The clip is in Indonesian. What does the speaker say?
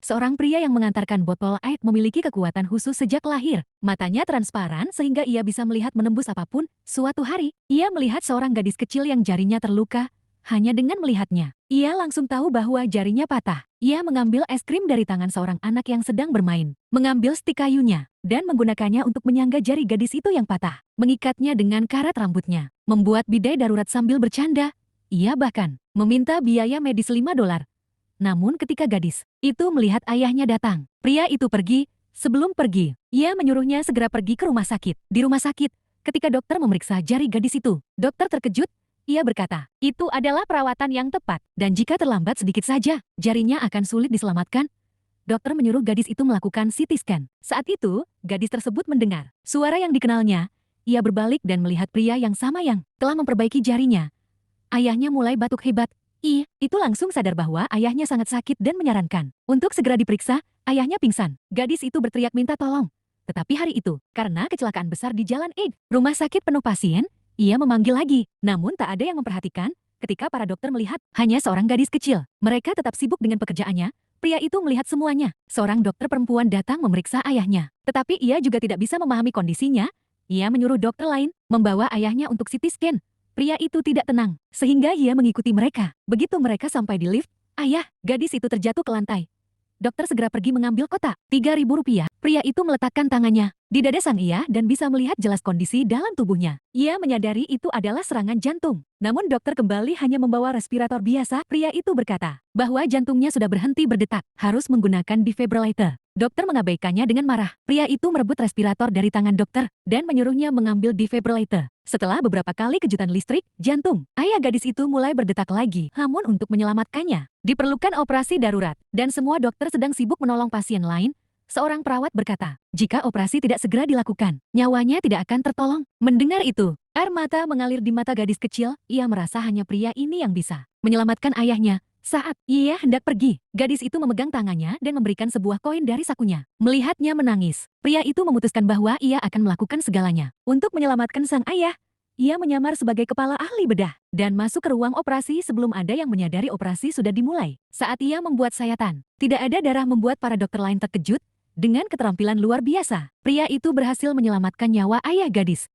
Seorang pria yang mengantarkan botol air memiliki kekuatan khusus sejak lahir. Matanya transparan sehingga ia bisa melihat menembus apapun. Suatu hari, ia melihat seorang gadis kecil yang jarinya terluka. Hanya dengan melihatnya, ia langsung tahu bahwa jarinya patah. Ia mengambil es krim dari tangan seorang anak yang sedang bermain, mengambil stik kayunya, dan menggunakannya untuk menyangga jari gadis itu yang patah, mengikatnya dengan karat rambutnya, membuat bidai darurat sambil bercanda. Ia bahkan meminta biaya medis $5. Namun ketika gadis itu melihat ayahnya datang, pria itu pergi. Sebelum pergi, ia menyuruhnya segera pergi ke rumah sakit. Di rumah sakit, ketika dokter memeriksa jari gadis itu, dokter terkejut. Ia berkata, itu adalah perawatan yang tepat, dan jika terlambat sedikit saja, jarinya akan sulit diselamatkan. Dokter menyuruh gadis itu melakukan CT scan. Saat itu, gadis tersebut mendengar suara yang dikenalnya. Ia berbalik dan melihat pria yang sama yang telah memperbaiki jarinya. Ayahnya mulai batuk hebat. Itu langsung sadar bahwa ayahnya sangat sakit dan menyarankan untuk segera diperiksa. Ayahnya pingsan. Gadis itu berteriak minta tolong. Tetapi hari itu, karena kecelakaan besar di Jalan Egg, rumah sakit penuh pasien, ia memanggil lagi. Namun tak ada yang memperhatikan. Ketika para dokter melihat hanya seorang gadis kecil, mereka tetap sibuk dengan pekerjaannya. Pria itu melihat semuanya. Seorang dokter perempuan datang memeriksa ayahnya. Tetapi ia juga tidak bisa memahami kondisinya. Ia menyuruh dokter lain membawa ayahnya untuk CT scan. Pria itu tidak tenang, sehingga ia mengikuti mereka. Begitu mereka sampai di lift, gadis itu terjatuh ke lantai. Dokter segera pergi mengambil kotak $3.000. Pria itu meletakkan tangannya di dada sang ayah dan bisa melihat jelas kondisi dalam tubuhnya. Ia menyadari itu adalah serangan jantung. Namun dokter kembali hanya membawa respirator biasa. Pria itu berkata bahwa jantungnya sudah berhenti berdetak, harus menggunakan defibrillator. Dokter mengabaikannya dengan marah. Pria itu merebut respirator dari tangan dokter dan menyuruhnya mengambil defibrillator. Setelah beberapa kali kejutan listrik, jantung ayah gadis itu mulai berdetak lagi. Namun untuk menyelamatkannya, diperlukan operasi darurat, dan semua dokter sedang sibuk menolong pasien lain. Seorang perawat berkata, jika operasi tidak segera dilakukan, nyawanya tidak akan tertolong. Mendengar itu, air mata mengalir di mata gadis kecil. Ia merasa hanya pria ini yang bisa menyelamatkan ayahnya. Saat ia hendak pergi, gadis itu memegang tangannya dan memberikan sebuah koin dari sakunya. Melihatnya menangis, pria itu memutuskan bahwa ia akan melakukan segalanya untuk menyelamatkan sang ayah. Ia menyamar sebagai kepala ahli bedah dan masuk ke ruang operasi sebelum ada yang menyadari operasi sudah dimulai. Saat ia membuat sayatan, tidak ada darah membuat para dokter lain terkejut. Dengan keterampilan luar biasa, pria itu berhasil menyelamatkan nyawa ayah gadis.